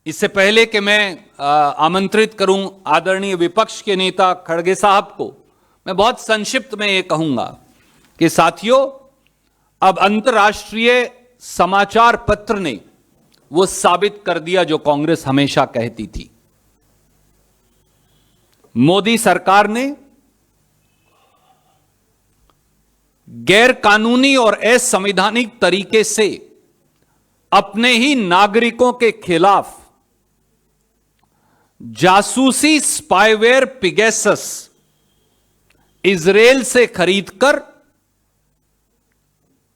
इससे पहले कि मैं आमंत्रित करूं आदरणीय विपक्ष के नेता खड़गे साहब को, मैं बहुत संक्षिप्त में ये कहूंगा कि साथियों, अब अंतर्राष्ट्रीय समाचार पत्र ने वो साबित कर दिया जो कांग्रेस हमेशा कहती थी। मोदी सरकार ने गैर कानूनी और असंवैधानिक तरीके से अपने ही नागरिकों के खिलाफ जासूसी स्पाईवेयर पिगेसस इजराइल से खरीदकर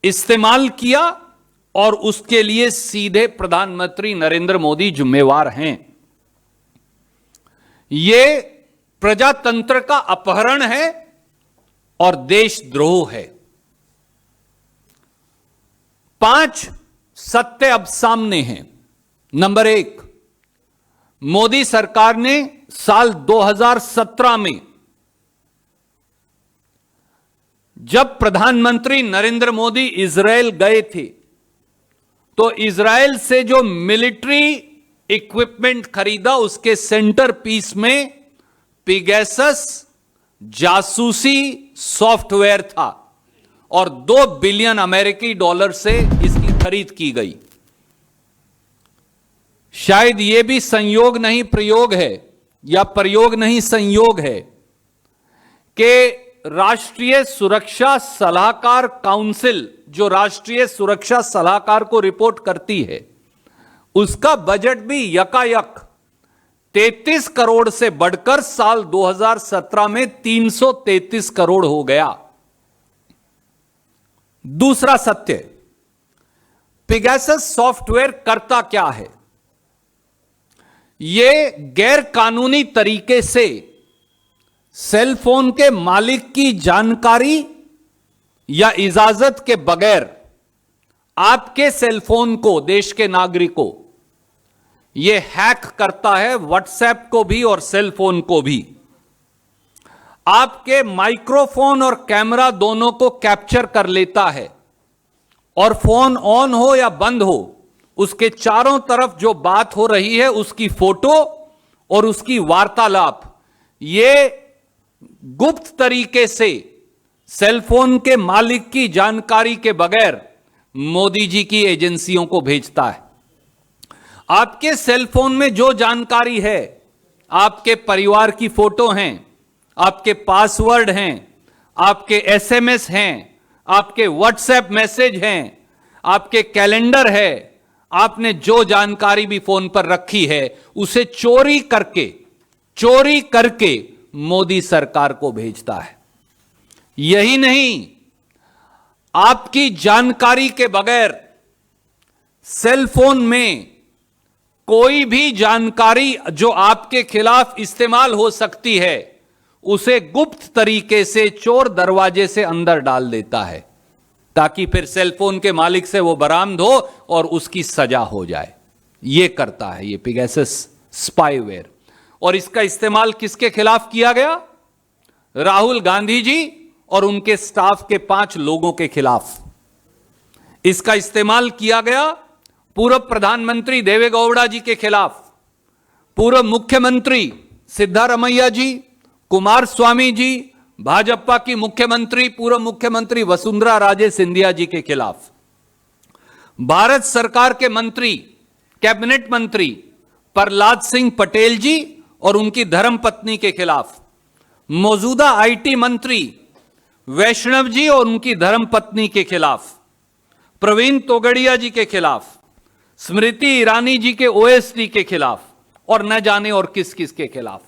इस्तेमाल किया और उसके लिए सीधे प्रधानमंत्री नरेंद्र मोदी जिम्मेवार हैं। यह प्रजातंत्र का अपहरण है और देशद्रोह है। 5 सत्य अब सामने हैं। नंबर 1, मोदी सरकार ने साल 2017 में जब प्रधानमंत्री नरेंद्र मोदी इजराइल गए थे तो इजराइल से जो मिलिट्री इक्विपमेंट खरीदा उसके सेंटर पीस में पिगेसस जासूसी सॉफ्टवेयर था और 2 बिलियन अमेरिकी डॉलर से इसकी खरीद की गई। शायद यह भी संयोग नहीं प्रयोग है या प्रयोग नहीं संयोग है कि राष्ट्रीय सुरक्षा सलाहकार काउंसिल, जो राष्ट्रीय सुरक्षा सलाहकार को रिपोर्ट करती है, उसका बजट भी यकायक 33 करोड़ से बढ़कर साल 2017 में 333 करोड़ हो गया। दूसरा सत्य, पिगेसस सॉफ्टवेयर करता क्या है? यह गैर कानूनी तरीके से सेल फोन के मालिक की जानकारी या इजाजत के बगैर आपके सेल फोन को, देश के नागरिकों, यह हैक करता है, व्हाट्सएप को भी और सेल फोन को भी। आपके माइक्रोफोन और कैमरा दोनों को कैप्चर कर लेता है और फोन ऑन हो या बंद हो, उसके चारों तरफ जो बात हो रही है उसकी फोटो और उसकी वार्तालाप, यह गुप्त तरीके से सेलफोन के मालिक की जानकारी के बगैर मोदी जी की एजेंसियों को भेजता है। आपके सेलफोन में जो जानकारी है, आपके परिवार की फोटो हैं, आपके पासवर्ड हैं, आपके एसएमएस हैं, आपके व्हाट्सएप मैसेज हैं, आपके कैलेंडर है, आपने जो जानकारी भी फोन पर रखी है उसे चोरी करके मोदी सरकार को भेजता है। यही नहीं, आपकी जानकारी के बगैर सेल फोन में कोई भी जानकारी जो आपके खिलाफ इस्तेमाल हो सकती है उसे गुप्त तरीके से चोर दरवाजे से अंदर डाल देता है ताकि फिर सेल फोन के मालिक से वो बरामद हो और उसकी सजा हो जाए। यह करता है ये पिगेसस स्पाईवेयर। और इसका इस्तेमाल किसके खिलाफ किया गया? राहुल गांधी जी और उनके स्टाफ के 5 लोगों के खिलाफ इसका इस्तेमाल किया गया। पूर्व प्रधानमंत्री देवेगौड़ा जी के खिलाफ, पूर्व मुख्यमंत्री सिद्धारमैया जी, कुमार स्वामी जी, भाजपा की मुख्यमंत्री, पूर्व मुख्यमंत्री वसुंधरा राजे सिंधिया जी के खिलाफ, भारत सरकार के मंत्री, कैबिनेट मंत्री प्रहलाद सिंह पटेल जी और उनकी धर्मपत्नी के खिलाफ, मौजूदा आईटी मंत्री वैष्णव जी और उनकी धर्मपत्नी के खिलाफ, प्रवीण तोगड़िया जी के खिलाफ, स्मृति ईरानी जी के ओएसडी के खिलाफ और न जाने और किस किस के खिलाफ।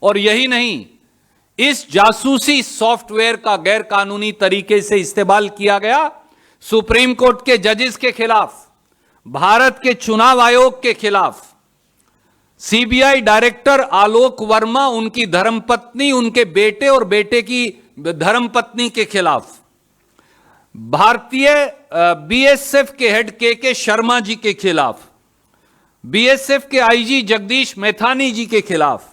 और यही नहीं, इस जासूसी सॉफ्टवेयर का गैर कानूनी तरीके से इस्तेमाल किया गया सुप्रीम कोर्ट के जजेस के खिलाफ, भारत के चुनाव आयोग के खिलाफ, सीबीआई डायरेक्टर आलोक वर्मा, उनकी धर्मपत्नी, उनके बेटे और बेटे की धर्मपत्नी के खिलाफ, भारतीय बीएसएफ के हेड के शर्मा जी के खिलाफ, बीएसएफ के आईजी जगदीश मैथानी जी के खिलाफ,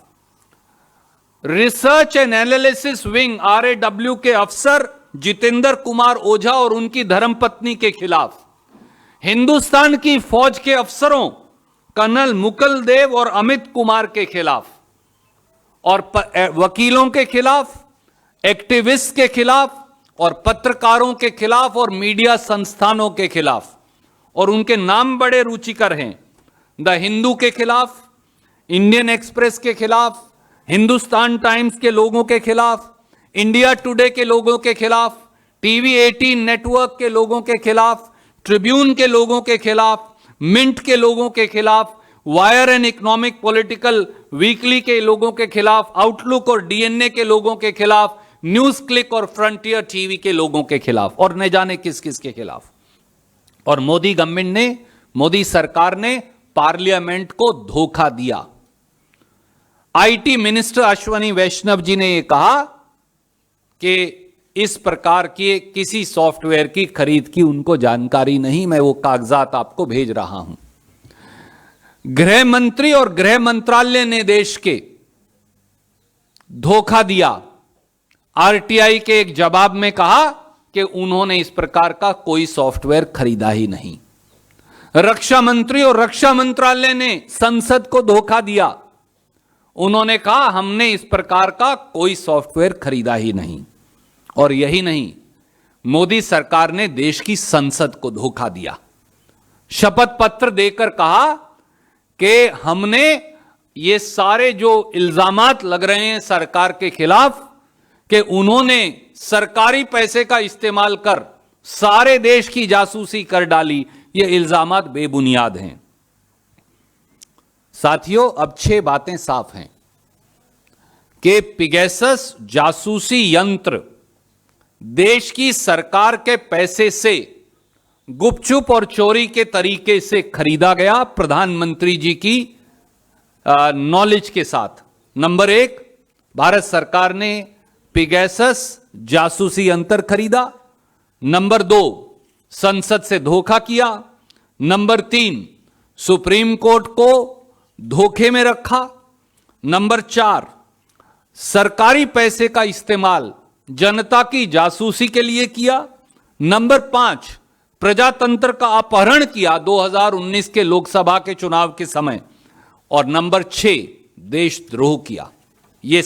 research and analysis wing RAW के अफसर जितेंद्र कुमार ओझा और उनकी धर्मपत्नी के खिलाफ, हिंदुस्तान की फौज के अफसरों कर्नल मुकुल देव और अमित कुमार के खिलाफ और वकीलों के खिलाफ, एक्टिविस्ट के खिलाफ और पत्रकारों के खिलाफ और मीडिया संस्थानों के खिलाफ, और उनके नाम बड़े रुचिकर हैं, द हिंदू के खिलाफ, इंडियन एक्सप्रेस के खिलाफ, हिंदुस्तान टाइम्स के लोगों के खिलाफ, इंडिया टुडे के लोगों के खिलाफ, टीवी 18 नेटवर्क के लोगों के खिलाफ, ट्रिब्यून के लोगों के खिलाफ, मिंट के लोगों के खिलाफ, wire and economic political weekly के लोगों के खिलाफ, आउटलुक और डीएनए के लोगों के खिलाफ, न्यूज क्लिक और फ्रंटियर टीवी के लोगों के खिलाफ, और न जाने किस किस के खिलाफ। और मोदी गवर्नमेंट ने, मोदी सरकार ने पार्लियामेंट को धोखा दिया। आईटी मिनिस्टर अश्विनी वैष्णव जी ने यह कहा कि इस प्रकार के किसी सॉफ्टवेयर की खरीद की उनको जानकारी नहीं। मैं वो कागजात आपको भेज रहा हूं। गृह मंत्री और गृह मंत्रालय ने देश के धोखा दिया। आरटीआई के एक जवाब में कहा कि उन्होंने इस प्रकार का कोई सॉफ्टवेयर खरीदा ही नहीं। रक्षा मंत्री और रक्षा मंत्रालय ने संसद को धोखा दिया। उन्होंने कहा हमने इस प्रकार का कोई सॉफ्टवेयर खरीदा ही नहीं। और यही नहीं, मोदी सरकार ने देश की संसद को धोखा दिया। शपथ पत्र देकर कहा कि हमने ये सारे जो इल्जामात लग रहे हैं सरकार के खिलाफ कि उन्होंने सरकारी पैसे का इस्तेमाल कर सारे देश की जासूसी कर डाली, ये इल्जामात बेबुनियाद हैं। साथियों, अब 6 बातें साफ हैं कि पिगेसस जासूसी यंत्र देश की सरकार के पैसे से गुपचुप और चोरी के तरीके से खरीदा गया, प्रधानमंत्री जी की नॉलेज के साथ। नंबर 1, भारत सरकार ने पिगेसस जासूसी यंत्र खरीदा। नंबर 2, संसद से धोखा किया। नंबर 3, सुप्रीम कोर्ट को धोखे में रखा। नंबर 4, सरकारी पैसे का इस्तेमाल जनता की जासूसी के लिए किया। नंबर 5, प्रजातंत्र का अपहरण किया 2019 के लोकसभा के चुनाव के समय। और नंबर 6, देशद्रोह किया। ये